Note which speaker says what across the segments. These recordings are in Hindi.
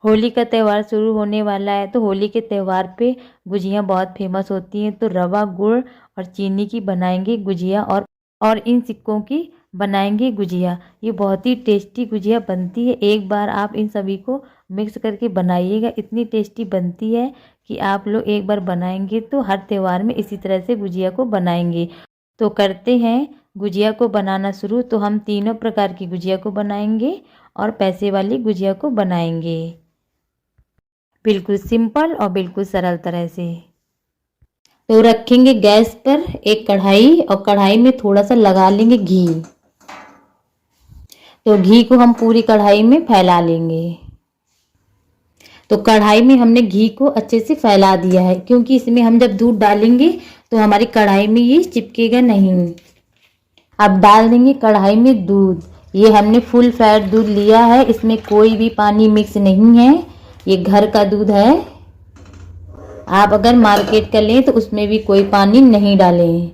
Speaker 1: होली का त्यौहार शुरू होने वाला है, तो होली के त्यौहार पे गुजिया बहुत फेमस होती हैं। तो रवा, गुड़ और चीनी की बनाएंगे गुजिया, और इन सिक्कों की बनाएंगे गुजिया। ये बहुत ही टेस्टी गुजिया बनती है। एक बार आप इन सभी को मिक्स करके बनाइएगा, इतनी टेस्टी बनती है कि आप लोग एक बार बनाएंगे तो हर त्यौहार में इसी तरह से गुजिया को बनाएंगे। तो करते हैं गुजिया को बनाना शुरू। तो हम तीनों प्रकार की गुजिया को बनाएंगे और पैसे वाली गुजिया को बनाएंगे, बिल्कुल सिंपल और बिल्कुल सरल तरह से। तो रखेंगे गैस पर एक कढ़ाई, और कढ़ाई में थोड़ा सा लगा लेंगे घी। तो घी को हम पूरी कढ़ाई में फैला लेंगे। तो कढ़ाई में हमने घी को अच्छे से फैला दिया है, क्योंकि इसमें हम जब दूध डालेंगे तो हमारी कढ़ाई में ये चिपकेगा नहीं। अब डाल देंगे कढ़ाई में दूध। ये हमने फुल फैट दूध लिया है, इसमें कोई भी पानी मिक्स नहीं है, ये घर का दूध है। आप अगर मार्केट का लें तो उसमें भी कोई पानी नहीं डालें।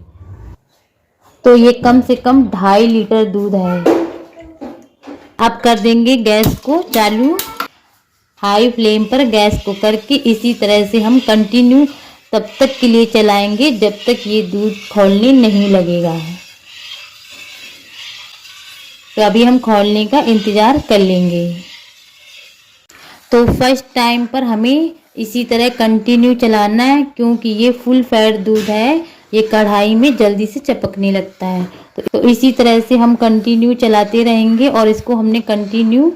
Speaker 1: तो ये कम से कम 2.5 लीटर दूध है। अब कर देंगे गैस को चालू, हाई फ्लेम पर गैस को करके इसी तरह से हम कंटिन्यू तब तक के लिए चलाएंगे जब तक ये दूध खौलने नहीं लगेगा। तो अभी हम खौलने का इंतज़ार कर लेंगे। तो फर्स्ट टाइम पर हमें इसी तरह कंटिन्यू चलाना है, क्योंकि ये फुल फैट दूध है, ये कढ़ाई में जल्दी से चपकने लगता है। तो इसी तरह से हम कंटिन्यू चलाते रहेंगे, और इसको हमने कंटिन्यू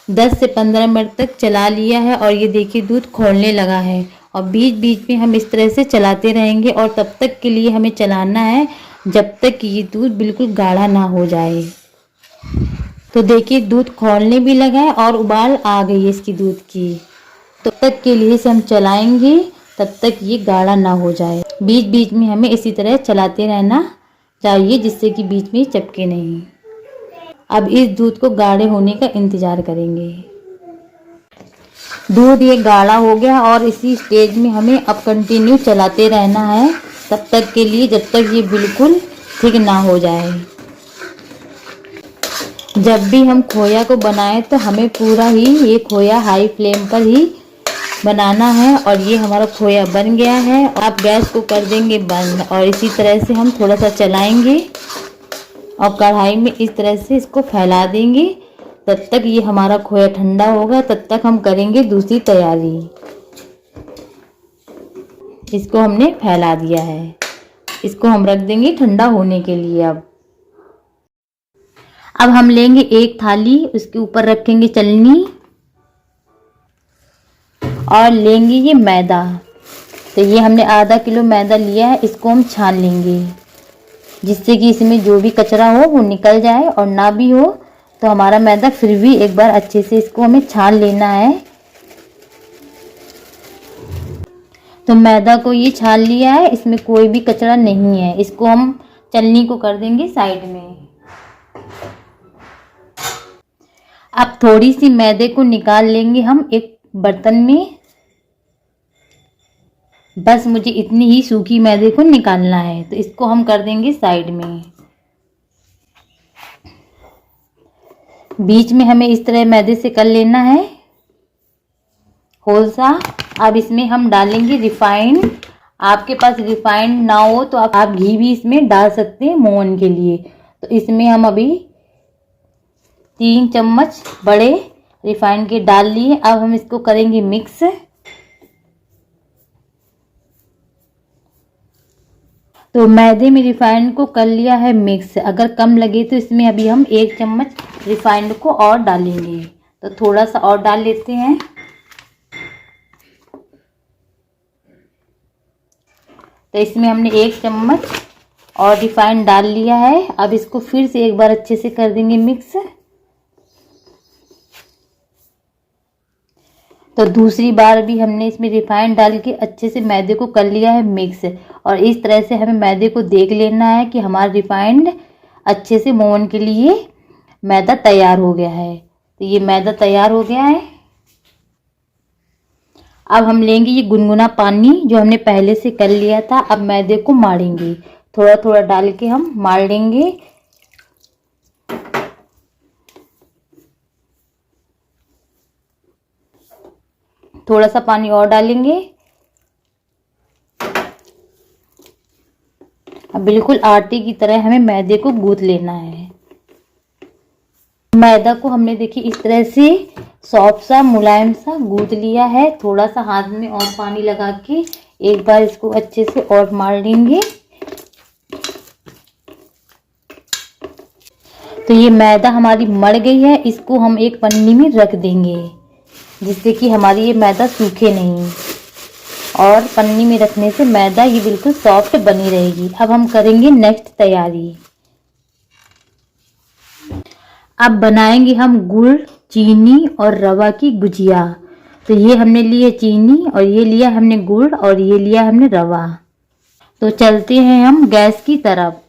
Speaker 1: 10 से 15 मिनट तक चला लिया है। और ये देखिए दूध खौलने लगा है, और बीच बीच में हम इस तरह से चलाते रहेंगे, और तब तक के लिए हमें चलाना है जब तक ये दूध बिल्कुल गाढ़ा ना हो जाए। तो देखिए दूध खौलने भी लगा है और उबाल आ गई है इसकी दूध की। तो तब तक के लिए इसे हम चलाएंगे तब तक ये गाढ़ा ना हो जाए। बीच बीच में हमें इसी तरह चलाते रहना चाहिए, जिससे कि बीच में चपके नहीं। अब इस दूध को गाढ़े होने का इंतजार करेंगे। दूध ये गाढ़ा हो गया, और इसी स्टेज में हमें अब कंटिन्यू चलाते रहना है तब तक के लिए जब तक ये बिल्कुल थिक ना हो जाए। जब भी हम खोया को बनाएं तो हमें पूरा ही ये खोया हाई फ्लेम पर ही बनाना है। और ये हमारा खोया बन गया है। आप गैस को कर देंगे बंद, और इसी तरह से हम थोड़ा सा चलाएंगे और कढ़ाई में इस तरह से इसको फैला देंगे। तब तक ये हमारा खोया ठंडा होगा, तब तक हम करेंगे दूसरी तैयारी। इसको हमने फैला दिया है, इसको हम रख देंगे ठंडा होने के लिए। अब हम लेंगे एक थाली, उसके ऊपर रखेंगे चलनी, और लेंगे ये मैदा। तो ये हमने आधा किलो मैदा लिया है, इसको हम छान लेंगे, जिससे कि इसमें जो भी कचरा हो वो निकल जाए, और ना भी हो तो हमारा मैदा फिर भी एक बार अच्छे से इसको हमें छान लेना है। तो मैदा को ये छान लिया है, इसमें कोई भी कचरा नहीं है। इसको हम चलनी को कर देंगे साइड में। अब थोड़ी सी मैदे को निकाल लेंगे हम एक बर्तन में। बस मुझे इतनी ही सूखी मैदे को निकालना है, तो इसको हम कर देंगे साइड में। बीच में हमें इस तरह मैदे से कर लेना है होल सा। अब इसमें हम डालेंगे रिफाइंड। आपके पास रिफाइंड ना हो तो आप घी भी इसमें डाल सकते हैं मोहन के लिए। तो इसमें हम अभी 3 चम्मच बड़े रिफाइंड के डाल लिए। अब हम इसको करेंगे मिक्स। तो मैदे में रिफाइंड को कर लिया है मिक्स। अगर कम लगे तो इसमें अभी हम 1 चम्मच रिफाइंड को और डालेंगे। तो थोड़ा सा और डाल लेते हैं। तो इसमें हमने 1 चम्मच और रिफाइंड डाल लिया है। अब इसको फिर से एक बार अच्छे से कर देंगे मिक्स। तो दूसरी बार भी हमने इसमें रिफाइंड डाल के अच्छे से मैदे को कर लिया है मिक्स। और इस तरह से हमें मैदे को देख लेना है कि हमारा रिफाइंड अच्छे से मोहन के लिए मैदा तैयार हो गया है। तो ये मैदा तैयार हो गया है। अब हम लेंगे ये गुनगुना पानी जो हमने पहले से कर लिया था। अब मैदे को मारेंगे, थोड़ा थोड़ा डाल के हम मार लेंगे। थोड़ा सा पानी और डालेंगे। अब बिल्कुल आटे की तरह हमें मैदे को गूंथ लेना है। मैदा को हमने देखिए इस तरह से सॉफ्ट सा मुलायम सा गूंथ लिया है। थोड़ा सा हाथ में और पानी लगा के एक बार इसको अच्छे से और मार लेंगे। तो ये मैदा हमारी मर गई है, इसको हम एक पन्नी में रख देंगे जिससे कि हमारी ये मैदा सूखे नहीं, और पन्नी में रखने से मैदा ये बिल्कुल सॉफ्ट बनी रहेगी। अब हम करेंगे नेक्स्ट तैयारी। अब बनाएंगे हम गुड़, चीनी और रवा की गुजिया। तो ये हमने लिए चीनी और ये लिया हमने गुड़ और ये लिया हमने रवा। तो चलते हैं हम गैस की तरफ।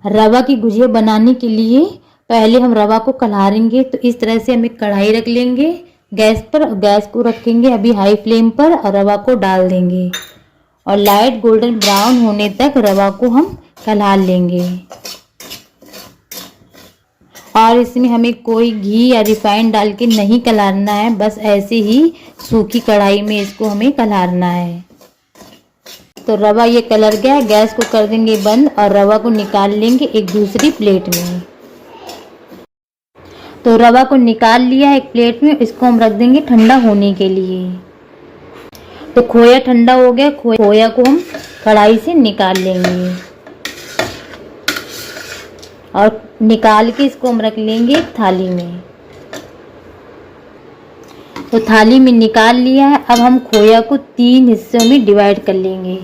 Speaker 1: रवा की गुजिया बनाने के लिए पहले हम रवा को कलारेंगे। तो इस तरह से हम एक कढ़ाई रख लेंगे गैस पर, गैस को रखेंगे अभी हाई फ्लेम पर और रवा को डाल देंगे और लाइट गोल्डन ब्राउन होने तक रवा को हम कलार लेंगे। और इसमें हमें कोई घी या रिफाइंड डाल के नहीं कलारना है, बस ऐसे ही सूखी कढ़ाई में इसको हमें कलारना है। तो रवा ये कलर गया, गैस को कर देंगे बंद और रवा को निकाल लेंगे एक दूसरी प्लेट में। तो रवा को निकाल लिया एक प्लेट में, इसको हम रख देंगे ठंडा होने के लिए। तो खोया ठंडा हो गया, खोया को हम कढ़ाई से निकाल लेंगे और निकाल के इसको हम रख लेंगे एक थाली में। तो थाली में निकाल लिया है। अब हम खोया को 3 हिस्सों में डिवाइड कर लेंगे।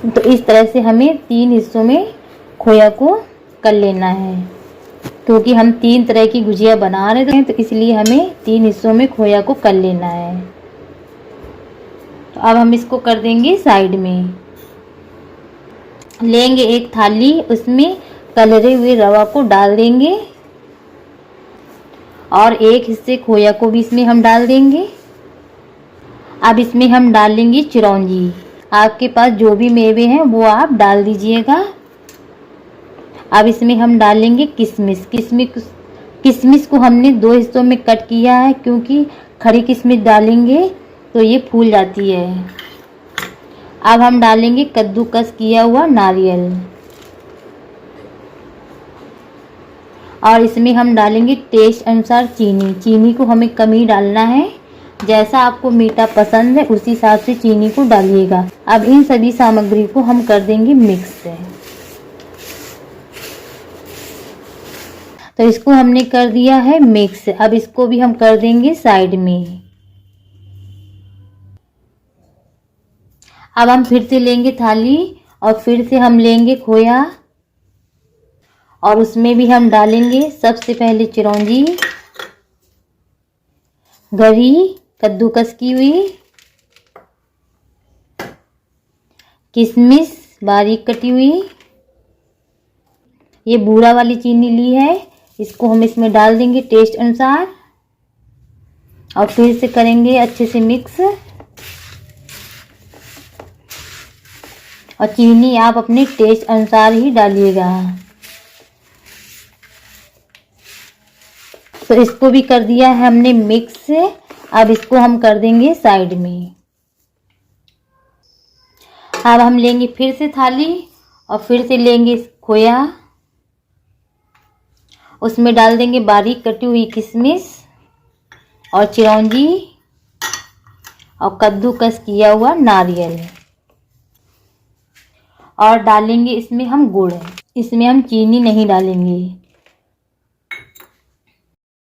Speaker 1: तो इस तरह से हमें 3 हिस्सों में खोया को कर लेना है, क्योंकि हम 3 तरह की गुजिया बना रहे हैं, तो इसलिए हमें 3 हिस्सों में खोया को कर लेना है। तो अब हम इसको कर देंगे साइड में। लेंगे एक थाली, उसमें कलरे हुए रवा को डाल देंगे और एक हिस्से खोया को भी इसमें हम डाल देंगे। अब इसमें हम डाल लेंगे चिरौंजी। आपके पास जो भी मेवे हैं वो आप डाल दीजिएगा। अब इसमें हम डालेंगे किशमिश। किशमिश को हमने 2 हिस्सों में कट किया है, क्योंकि खड़ी किशमिश डालेंगे तो ये फूल जाती है। अब हम डालेंगे कद्दूकस किया हुआ नारियल और इसमें हम डालेंगे टेस्ट अनुसार चीनी। चीनी को हमें कम ही डालना है, जैसा आपको मीठा पसंद है उसी हिसाब से चीनी को डालिएगा। अब इन सभी सामग्री को हम कर देंगे मिक्स। तो इसको हमने कर दिया है मिक्स। अब इसको भी हम कर देंगे साइड में। अब हम फिर से लेंगे थाली और फिर से हम लेंगे खोया और उसमें भी हम डालेंगे सबसे पहले चिरौंजी, गरी कद्दूकस की हुई, किशमिश बारीक कटी हुई, ये बूरा वाली चीनी ली है, इसको हम इसमें डाल देंगे टेस्ट अनुसार और फिर से करेंगे अच्छे से मिक्स। और चीनी आप अपने टेस्ट अनुसार ही डालिएगा। तो इसको भी कर दिया है हमने मिक्स। अब इसको हम कर देंगे साइड में। अब हम लेंगे फिर से थाली और फिर से लेंगे खोया, उसमें डाल देंगे बारीक कटी हुई किशमिश और चिरौंजी और कद्दूकस किया हुआ नारियल और डालेंगे इसमें हम गुड़। इसमें हम चीनी नहीं डालेंगे,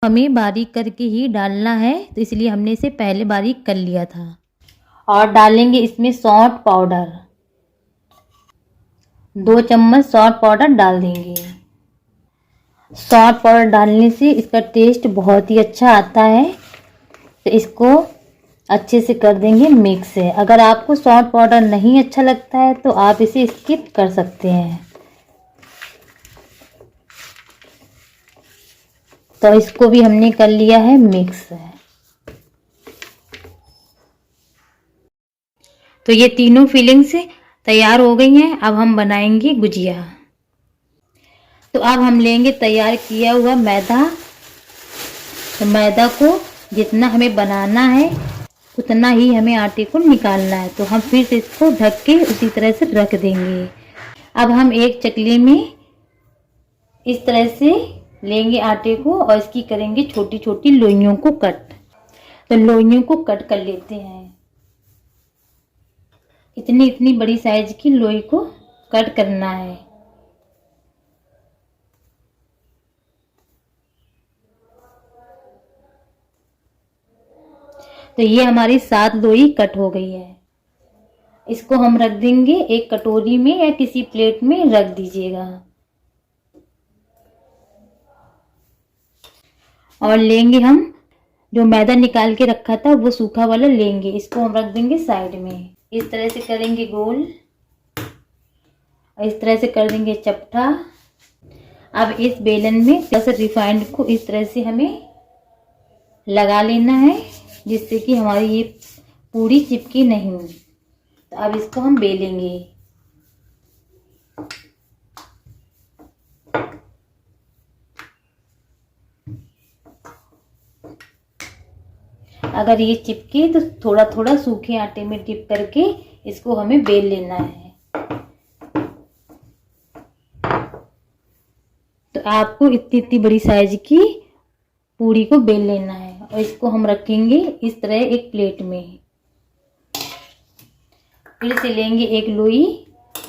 Speaker 1: हमें बारीक करके ही डालना है, तो इसलिए हमने इसे पहले बारीक कर लिया था। और डालेंगे इसमें सौंठ पाउडर, 2 चम्मच सौंठ पाउडर डाल देंगे। सौंठ पाउडर डालने से इसका टेस्ट बहुत ही अच्छा आता है। तो इसको अच्छे से कर देंगे मिक्स। अगर आपको सौंठ पाउडर नहीं अच्छा लगता है तो आप इसे स्किप कर सकते हैं। तो इसको भी हमने कर लिया है मिक्स। तो ये तीनों फिलिंग्स तैयार हो गई हैं। अब हम बनाएंगे गुजिया। तो अब हम लेंगे तैयार किया हुआ मैदा तो मैदा को जितना हमें बनाना है उतना ही हमें आटे को निकालना है। तो हम फिर से इसको ढक के उसी तरह से रख देंगे। अब हम एक चकली में इस तरह से लेंगे आटे को और इसकी करेंगे छोटी छोटी लोइयों को कट। तो लोइयों को कट कर लेते हैं। इतनी बड़ी साइज की लोई को कट करना है। तो ये हमारी 7 लोई कट हो गई है। इसको हम रख देंगे एक कटोरी में या किसी प्लेट में रख दीजिएगा। और लेंगे हम जो मैदा निकाल के रखा था वो सूखा वाला लेंगे, इसको हम रख देंगे साइड में। इस तरह से करेंगे गोल और इस तरह से कर देंगे चपटा। अब इस बेलन में थोड़ा सा रिफाइंड को इस तरह से हमें लगा लेना है जिससे कि हमारी ये पूरी चिपकी नहीं। तो अब इसको हम बेलेंगे। अगर ये चिपके तो थोड़ा थोड़ा सूखे आटे में डिप करके इसको हमें बेल लेना है। तो आपको इतनी बड़ी साइज की पूरी को बेल लेना है और इसको हम रखेंगे इस तरह एक प्लेट में। फिर से लेंगे एक लोई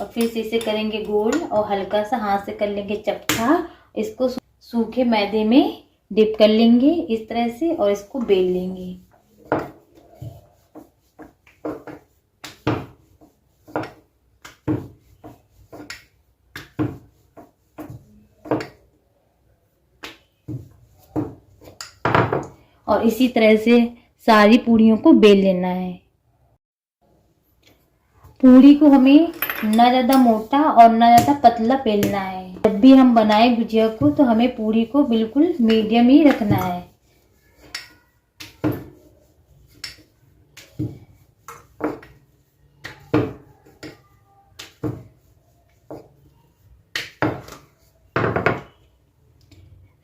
Speaker 1: और फिर से इसे करेंगे गोल और हल्का सा हाथ से कर लेंगे चपटा। इसको सूखे मैदे में डिप कर लेंगे इस तरह से और इसको बेल लेंगे। और इसी तरह से सारी पूरियों को बेल लेना है। पूरी को हमें ना ज़्यादा मोटा और ना ज़्यादा पतला बेलना है। जब भी हम बनाए गुजिया को तो हमें पूरी को बिल्कुल मीडियम ही रखना है।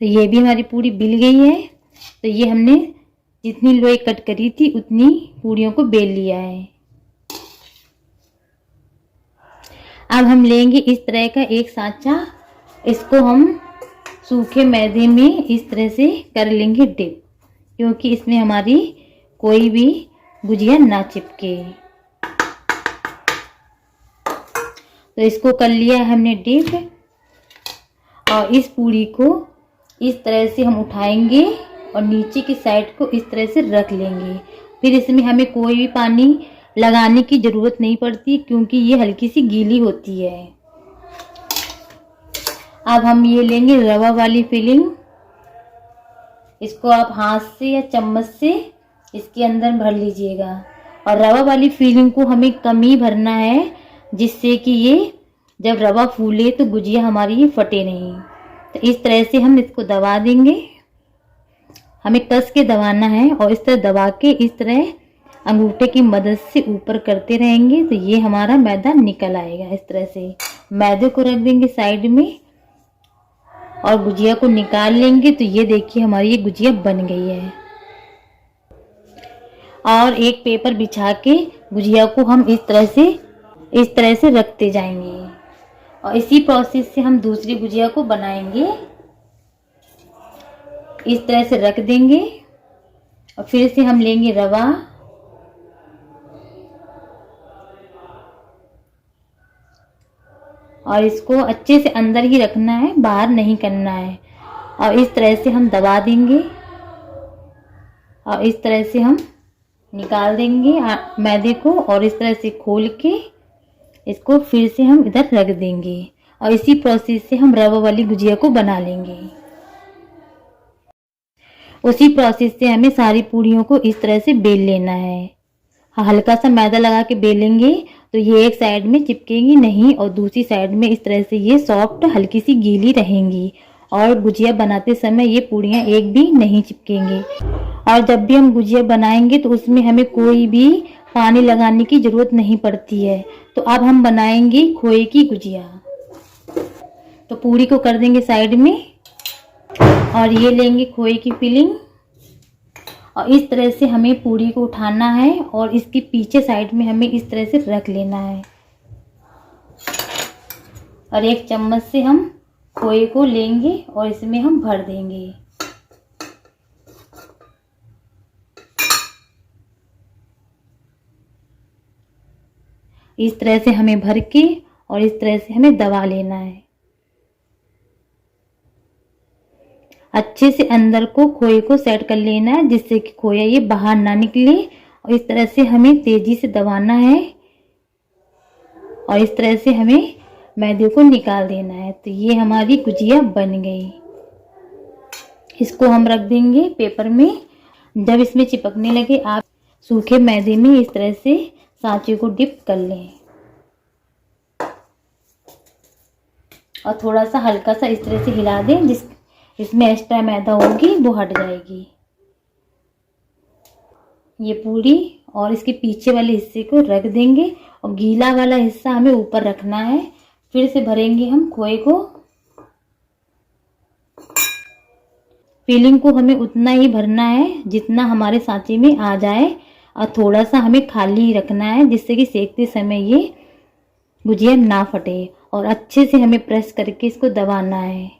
Speaker 1: तो ये भी हमारी पूरी बिल गई है। तो ये हमने जितनी लोई कट करी थी उतनी पूरियों को बेल लिया है। अब हम लेंगे इस तरह का एक सांचा। इसको हम सूखे मैदे में इस तरह से कर लेंगे डिप, क्योंकि इसमें हमारी कोई भी गुजिया ना चिपके। तो इसको कर लिया है हमने डिप और इस पूरी को इस तरह से हम उठाएंगे और नीचे की साइड को इस तरह से रख लेंगे। फिर इसमें हमें कोई भी पानी लगाने की ज़रूरत नहीं पड़ती क्योंकि ये हल्की सी गीली होती है। अब हम ये लेंगे रवा वाली फिलिंग। इसको आप हाथ से या चम्मच से इसके अंदर भर लीजिएगा। और रवा वाली फिलिंग को हमें कम ही भरना है जिससे कि ये जब रवा फूले तो गुजिया हमारी ये फटे नहीं। तो इस तरह से हम इसको दबा देंगे। हमें कस के दबाना है और इस तरह दबा के इस तरह अंगूठे की मदद से ऊपर करते रहेंगे तो ये हमारा मैदा निकल आएगा। इस तरह से मैदे को रख देंगे साइड में और गुजिया को निकाल लेंगे। तो ये देखिए हमारी ये गुजिया बन गई है। और एक पेपर बिछा के गुजिया को हम इस तरह से रखते जाएंगे और इसी प्रोसेस से हम दूसरी गुजिया को बनाएंगे। इस तरह से रख देंगे और फिर से हम लेंगे रवा और इसको अच्छे से अंदर ही रखना है, बाहर नहीं करना है। और इस तरह से हम दबा देंगे और इस तरह से हम निकाल देंगे मैदे को और इस तरह से खोल के इसको फिर से हम इधर रख देंगे और इसी प्रोसेस से हम रवा वाली गुजिया को बना लेंगे। उसी प्रोसेस से हमें सारी पूरियों को इस तरह से बेल लेना है। हल्का सा मैदा लगा के बेलेंगे तो ये एक साइड में चिपकेगी नहीं और दूसरी साइड में इस तरह से ये सॉफ्ट हल्की सी गीली रहेंगी और गुजिया बनाते समय ये पूरियां एक भी नहीं चिपकेंगी। और जब भी हम गुजिया बनाएंगे तो उसमें हमें कोई भी पानी लगाने की ज़रूरत नहीं पड़ती है। तो अब हम बनाएंगे खोए की गुजिया। तो पूरी को कर देंगे साइड में और ये लेंगे खोए की फिलिंग और इस तरह से हमें पूरी को उठाना है और इसके पीछे साइड में हमें इस तरह से रख लेना है और एक चम्मच से हम खोए को लेंगे और इसमें हम भर देंगे। इस तरह से हमें भर के और इस तरह से हमें दबा लेना है। अच्छे से अंदर को खोए को सेट कर लेना है जिससे कि खोया ये बाहर ना निकले और इस तरह से हमें तेजी से दबाना है और इस तरह से हमें मैदे को निकाल देना है। तो ये हमारी गुजिया बन गई। इसको हम रख देंगे पेपर में। जब इसमें चिपकने लगे आप सूखे मैदे में इस तरह से सांचे को डिप कर लें और थोड़ा सा हल्का सा इस तरह से हिला दें, जिस इसमें एक्स्ट्रा मैदा होगी वो हट जाएगी। ये पूरी और इसके पीछे वाले हिस्से को रख देंगे और गीला वाला हिस्सा हमें ऊपर रखना है। फिर से भरेंगे हम खोए को। फिलिंग को हमें उतना ही भरना है जितना हमारे सांचे में आ जाए और थोड़ा सा हमें खाली रखना है जिससे कि सेकते समय ये गुजिया ना फटे और अच्छे से हमें प्रेस करके इसको दबाना है।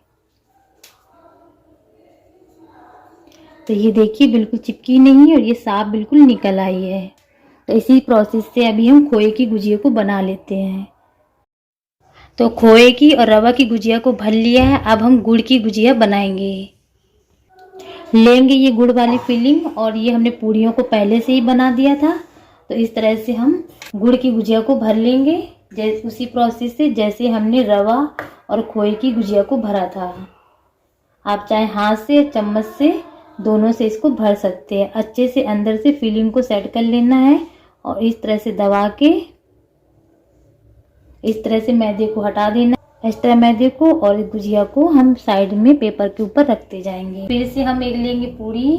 Speaker 1: तो ये देखिए बिल्कुल चिपकी नहीं है और ये साफ बिल्कुल निकल आई है। तो इसी प्रोसेस से अभी हम खोए की गुजिया को बना लेते हैं। तो खोए की और रवा की गुजिया को भर लिया है। अब हम गुड़ की गुजिया बनाएंगे। लेंगे ये गुड़ वाली फिलिंग और ये हमने पूड़ियों को पहले से ही बना दिया था। तो इस तरह से हम गुड़ की गुजिया को भर लेंगे जैसे उसी प्रोसेस से जैसे हमने रवा और खोए की गुजिया को भरा था। आप चाहे हाथ से या चम्मच से दोनों से इसको भर सकते हैं। अच्छे से अंदर से फिलिंग को सेट कर लेना है और इस तरह से दबा के इस तरह से मैदे को हटा देना, एक्स्ट्रा मैदे को, और गुजिया को हम साइड में पेपर के ऊपर रखते जाएंगे। फिर से हम एक लेंगे पूरी,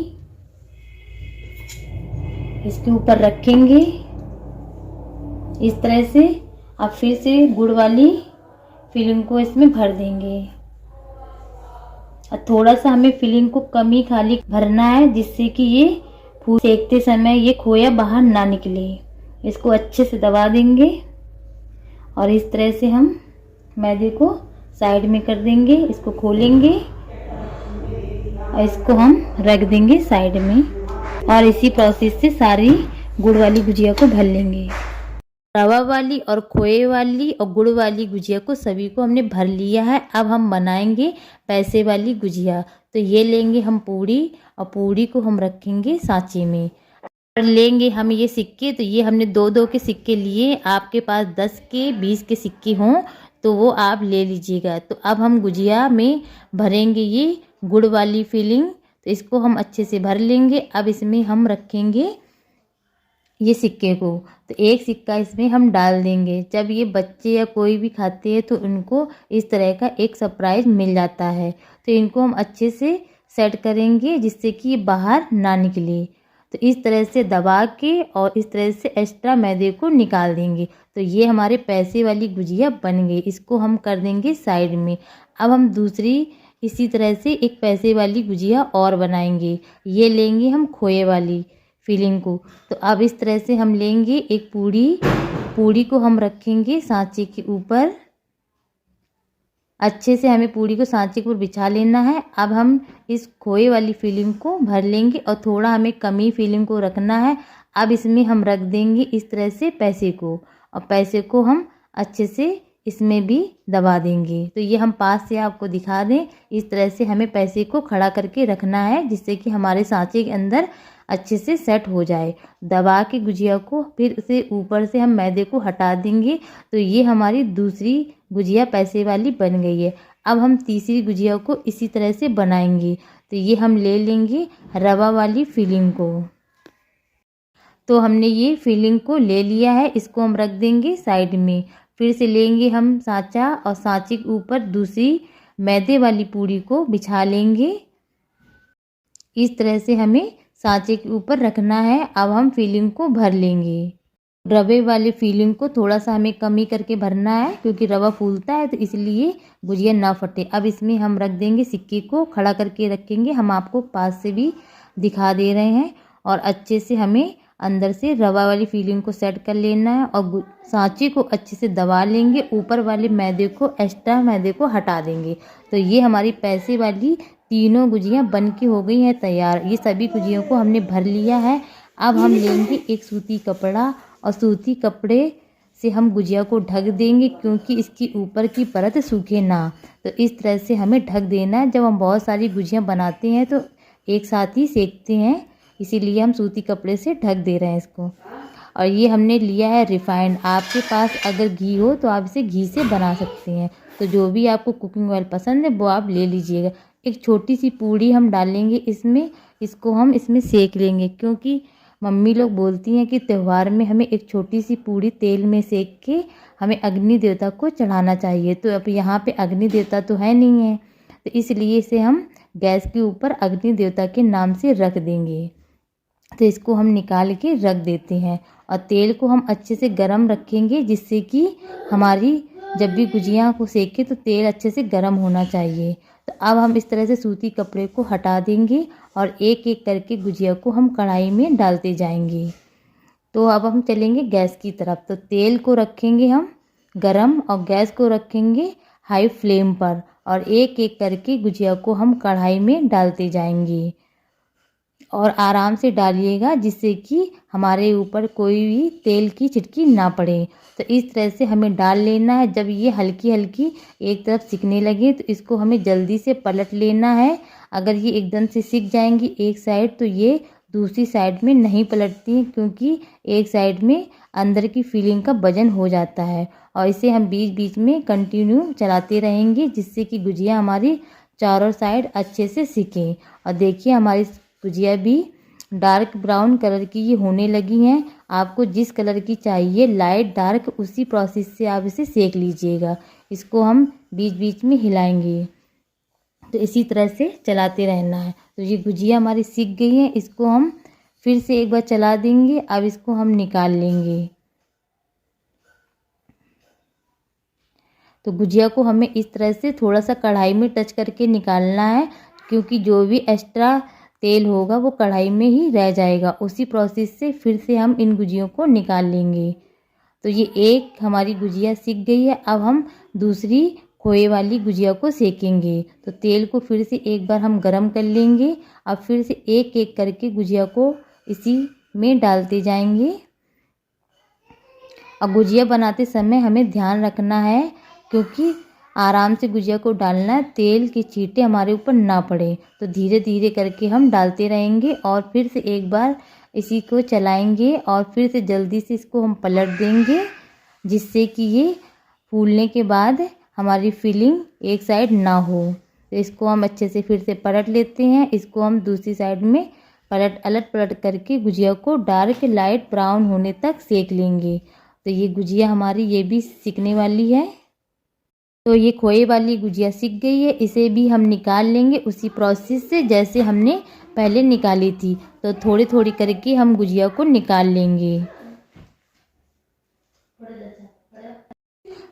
Speaker 1: इसके ऊपर रखेंगे इस तरह से। अब फिर से गुड़ वाली फिलिंग को इसमें भर देंगे और थोड़ा सा हमें फिलिंग को कम ही खाली भरना है जिससे कि ये सेकते समय ये खोया बाहर ना निकले। इसको अच्छे से दबा देंगे और इस तरह से हम मैदे को साइड में कर देंगे। इसको खोलेंगे और इसको हम रख देंगे साइड में और इसी प्रोसेस से सारी गुड़ वाली गुजिया को भर लेंगे। रवा वाली और खोए वाली और गुड़ वाली गुजिया को सभी को हमने भर लिया है। अब हम बनाएंगे पैसे वाली गुजिया। तो ये लेंगे हम पूड़ी और पूड़ी को हम रखेंगे सांचे में। लेंगे हम ये सिक्के। तो ये हमने 2-2 के सिक्के लिए। आपके पास 10 के 20 के सिक्के हों तो वो आप ले लीजिएगा। तो अब हम गुजिया में भरेंगे ये गुड़ वाली फिलिंग। तो इसको हम अच्छे से भर लेंगे। अब इसमें हम रखेंगे ये सिक्के को। तो एक सिक्का इसमें हम डाल देंगे। जब ये बच्चे या कोई भी खाते हैं तो उनको इस तरह का एक सरप्राइज मिल जाता है। तो इनको हम अच्छे से सेट करेंगे जिससे कि ये बाहर ना निकले। तो इस तरह से दबा के और इस तरह से एक्स्ट्रा मैदे को निकाल देंगे। तो ये हमारे पैसे वाली गुजिया बन गई। इसको हम कर देंगे साइड में। अब हम दूसरी इसी तरह से एक पैसे वाली गुजिया और बनाएंगे। ये लेंगे हम खोए वाली फिलिंग को। तो अब इस तरह से हम लेंगे एक पूड़ी को हम रखेंगे सांचे के ऊपर। अच्छे से हमें पूड़ी को सांचे के ऊपर बिछा लेना है। अब हम इस खोए वाली फिलिंग को भर लेंगे और थोड़ा हमें कमी फिलिंग को रखना है। अब इसमें हम रख देंगे इस तरह से पैसे को और पैसे को हम अच्छे से इसमें भी दबा देंगे। तो ये हम पास से आपको दिखा दें। इस तरह से हमें पैसे को खड़ा करके रखना है जिससे कि हमारे सांचे के अंदर अच्छे से सेट हो जाए। दबा के गुजिया को फिर उसे ऊपर से हम मैदे को हटा देंगे। तो ये हमारी दूसरी गुजिया पैसे वाली बन गई है। अब हम तीसरी गुजिया को इसी तरह से बनाएंगे। तो ये हम ले लेंगे रवा वाली फिलिंग को। तो हमने ये फिलिंग को ले लिया है। इसको हम रख देंगे साइड में। फिर से लेंगे हम सांचा और सांचे के ऊपर दूसरी मैदे वाली पूड़ी को बिछा लेंगे। इस तरह से हमें सांचे के ऊपर रखना है। अब हम फिलिंग को भर लेंगे। रवे वाली फिलिंग को थोड़ा सा हमें कमी करके भरना है क्योंकि रवा फूलता है तो इसलिए गुजिया ना फटे। अब इसमें हम रख देंगे सिक्के को, खड़ा करके रखेंगे। हम आपको पास से भी दिखा दे रहे हैं और अच्छे से हमें अंदर से रवा वाली फीलिंग को सेट कर लेना है और सांचे को अच्छे से दबा लेंगे। ऊपर वाले मैदे को, एक्स्ट्रा मैदे को हटा देंगे। तो ये हमारी पैसे वाली तीनों गुजियाँ बन के हो गई हैं तैयार। ये सभी गुजियों को हमने भर लिया है। अब हम लेंगे एक सूती कपड़ा और सूती कपड़े से हम गुजिया को ढक देंगे, क्योंकि इसकी ऊपर की परत सूखे ना। तो इस तरह से हमें ढक देना है। जब हम बहुत सारी गुजियाँ बनाते हैं तो एक साथ ही सेकते हैं, इसीलिए हम सूती कपड़े से ढक दे रहे हैं इसको। और ये हमने लिया है रिफाइंड। आपके पास अगर घी हो तो आप इसे घी से बना सकते हैं। तो जो भी आपको कुकिंग ऑयल पसंद है वो आप ले लीजिएगा। एक छोटी सी पूड़ी हम डालेंगे इसमें, इसको हम इसमें सेक लेंगे, क्योंकि मम्मी लोग बोलती हैं कि त्यौहार में हमें एक छोटी सी पूड़ी तेल में सेक के हमें अग्नि देवता को चढ़ाना चाहिए। तो अब यहाँ पे अग्नि देवता तो है नहीं है, तो इसलिए इसे हम गैस के ऊपर अग्नि देवता के नाम से रख देंगे। तो इसको हम निकाल के रख देते हैं और तेल को हम अच्छे से गरम रखेंगे, जिससे कि हमारी जब भी गुजिया को सेके तो तेल अच्छे से गरम होना चाहिए। तो अब हम इस तरह से सूती कपड़े को हटा देंगे और एक एक करके गुजिया को हम कढ़ाई में डालते जाएंगे। तो अब हम चलेंगे गैस की तरफ। तो तेल को रखेंगे हम गरम और गैस को रखेंगे हाई फ्लेम पर और एक एक करके गुजिया को हम कढ़ाई में डालते जाएंगे। और आराम से डालिएगा, जिससे कि हमारे ऊपर कोई भी तेल की चिटकी ना पड़े। तो इस तरह से हमें डाल लेना है। जब ये हल्की हल्की एक तरफ सिकने लगे तो इसको हमें जल्दी से पलट लेना है। अगर ये एकदम से सिक जाएंगी एक साइड तो ये दूसरी साइड में नहीं पलटती, क्योंकि एक साइड में अंदर की फीलिंग का वजन हो जाता है। और इसे हम बीच बीच में कंटिन्यू चलाते रहेंगे, जिससे कि गुजिया हमारी चारों साइड अच्छे से सिकें। और देखिए हमारी गुजिया भी डार्क ब्राउन कलर की ये होने लगी हैं। आपको जिस कलर की चाहिए लाइट डार्क, उसी प्रोसेस से आप इसे सेक लीजिएगा। इसको हम बीच बीच में हिलाएंगे, तो इसी तरह से चलाते रहना है। तो ये गुजिया हमारी सिक गई हैं, इसको हम फिर से एक बार चला देंगे। अब इसको हम निकाल लेंगे। तो गुजिया को हमें इस तरह से थोड़ा सा कढ़ाई में टच करके निकालना है, क्योंकि जो भी एक्स्ट्रा तेल होगा वो कढ़ाई में ही रह जाएगा। उसी प्रोसेस से फिर से हम इन गुजियों को निकाल लेंगे। तो ये एक हमारी गुजिया सिक गई है। अब हम दूसरी खोए वाली गुजिया को सेकेंगे। तो तेल को फिर से एक बार हम गरम कर लेंगे। अब फिर से एक एक करके गुजिया को इसी में डालते जाएंगे। और गुजिया बनाते समय हमें ध्यान रखना है, क्योंकि आराम से गुजिया को डालना है, तेल की छींटे हमारे ऊपर ना पड़े। तो धीरे धीरे करके हम डालते रहेंगे और फिर से एक बार इसी को चलाएंगे और फिर से जल्दी से इसको हम पलट देंगे, जिससे कि ये फूलने के बाद हमारी फिलिंग एक साइड ना हो। तो इसको हम अच्छे से फिर से पलट लेते हैं। इसको हम दूसरी साइड में अलट पलट करके गुजिया को डार्क लाइट ब्राउन होने तक सेक लेंगे। तो ये गुजिया हमारी ये भी सिकने वाली है। तो ये खोए वाली गुजिया सिक गई है, इसे भी हम निकाल लेंगे उसी प्रोसेस से जैसे हमने पहले निकाली थी। तो थोड़ी थोड़ी करके हम गुजिया को निकाल लेंगे।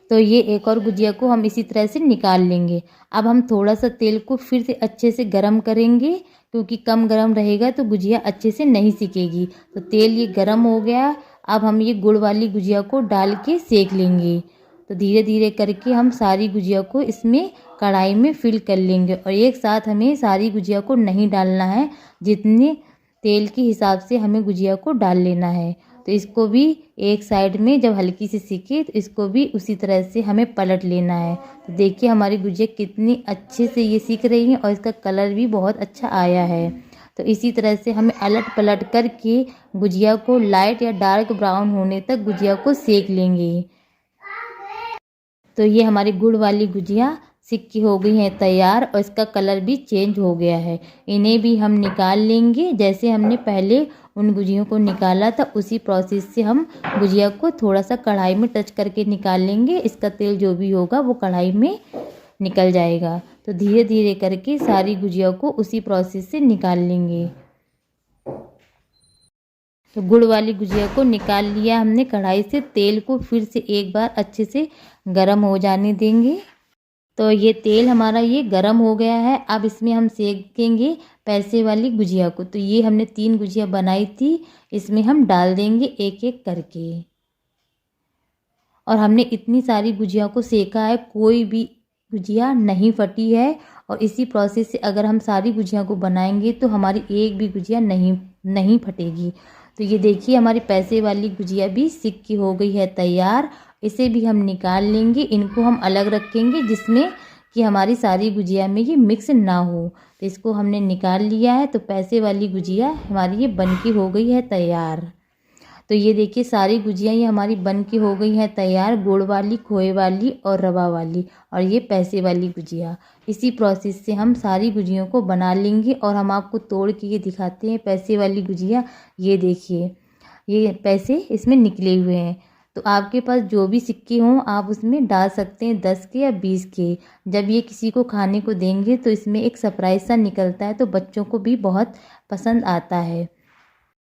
Speaker 1: तो ये एक और गुजिया को हम इसी तरह से निकाल लेंगे। अब हम थोड़ा सा तेल को फिर से अच्छे से गरम करेंगे, क्योंकि कम गरम रहेगा तो गुजिया अच्छे से नहीं सिकेगी। तो तेल ये गरम हो गया। अब हम ये गुड़ वाली गुजिया को डाल के सेक लेंगे। तो धीरे धीरे करके हम सारी गुजिया को इसमें कढ़ाई में फिल कर लेंगे। और एक साथ हमें सारी गुजिया को नहीं डालना है, जितने तेल के हिसाब से हमें गुजिया को डाल लेना है। तो इसको भी एक साइड में जब हल्की सी सिके तो इसको भी उसी तरह से हमें पलट लेना है। तो देखिए हमारी गुजिया कितनी अच्छे से ये सिक रही है और इसका कलर भी बहुत अच्छा आया है। तो इसी तरह से हमें अलट पलट करके गुजिया को लाइट या डार्क ब्राउन होने तक गुजिया को सेक लेंगे। तो ये हमारी गुड़ वाली गुजिया सिक्की हो गई हैं तैयार और इसका कलर भी चेंज हो गया है। इन्हें भी हम निकाल लेंगे। जैसे हमने पहले उन गुजियों को निकाला था उसी प्रोसेस से हम गुजिया को थोड़ा सा कढ़ाई में टच करके निकाल लेंगे। इसका तेल जो भी होगा वो कढ़ाई में निकल जाएगा। तो धीरे धीरे करके सारी गुजिया को उसी प्रोसेस से निकाल लेंगे। तो गुड़ वाली गुजिया को निकाल लिया हमने कढ़ाई से। तेल को फिर से एक बार अच्छे से गरम हो जाने देंगे। तो ये तेल हमारा ये गरम हो गया है। अब इसमें हम सेकेंगे पैसे वाली गुजिया को। तो ये हमने 3 गुजिया बनाई थी, इसमें हम डाल देंगे एक एक करके। और हमने इतनी सारी गुजिया को सेका है, कोई भी गुजिया नहीं फटी है। और इसी प्रोसेस से अगर हम सारी गुजिया को बनाएंगे तो हमारी एक भी गुजिया नहीं फटेगी। तो ये देखिए हमारी पैसे वाली गुजिया भी सिक की हो गई है तैयार। इसे भी हम निकाल लेंगे, इनको हम अलग रखेंगे जिसमें कि हमारी सारी गुजिया में ये मिक्स ना हो। तो इसको हमने निकाल लिया है। तो पैसे वाली गुजिया हमारी ये बन की हो गई है तैयार। तो ये देखिए सारी गुजिया ये हमारी बन की हो गई हैं तैयार, गुड़ वाली, खोए वाली और रवा वाली, और ये पैसे वाली गुजिया। इसी प्रोसेस से हम सारी गुजियों को बना लेंगे। और हम आपको तोड़ के ये दिखाते हैं पैसे वाली गुजिया। ये देखिए ये पैसे इसमें निकले हुए हैं। तो आपके पास जो भी सिक्के हों आप उसमें डाल सकते हैं, 10 के या 20 के। जब ये किसी को खाने को देंगे तो इसमें एक सरप्राइज सा निकलता है, तो बच्चों को भी बहुत पसंद आता है।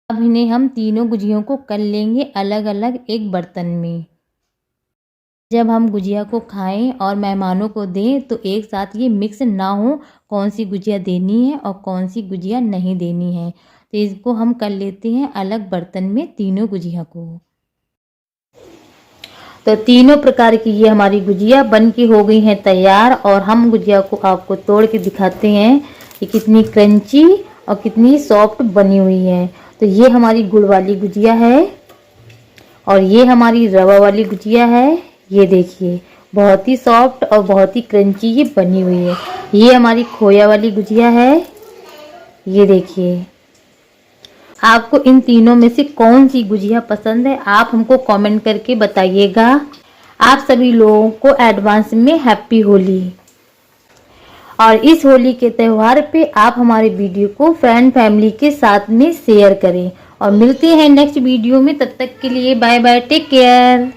Speaker 1: अब इन्हें हम तीनों गुजियों को कर लेंगे अलग अलग एक बर्तन में। जब हम गुजिया को खाएं और मेहमानों को दें तो एक साथ ये मिक्स ना हो कौन सी गुजिया देनी है और कौन सी गुजिया नहीं देनी है। तो इसको हम कर लेते हैं अलग बर्तन में तीनों गुजिया को। तो तीनों प्रकार की ये हमारी गुजिया बन की हो गई हैं तैयार। और हम गुजिया को आपको तोड़ के दिखाते हैं कि कितनी क्रंची और कितनी सॉफ्ट बनी हुई है। तो ये हमारी गुड़ वाली गुजिया है और ये हमारी रवा वाली गुजिया है। ये देखिए बहुत ही सॉफ्ट और बहुत ही क्रंची ये बनी हुई है। ये हमारी खोया वाली गुजिया है। ये देखिए आपको इन तीनों में से कौन सी गुजिया पसंद है आप हमको कमेंट करके बताइएगा। आप सभी लोगों को एडवांस में हैप्पी होली। और इस होली के त्यौहार पे आप हमारे वीडियो को फ्रेंड फैमिली के साथ में शेयर करें। और मिलते हैं नेक्स्ट वीडियो में, तब तक के लिए बाय बाय, टेक केयर।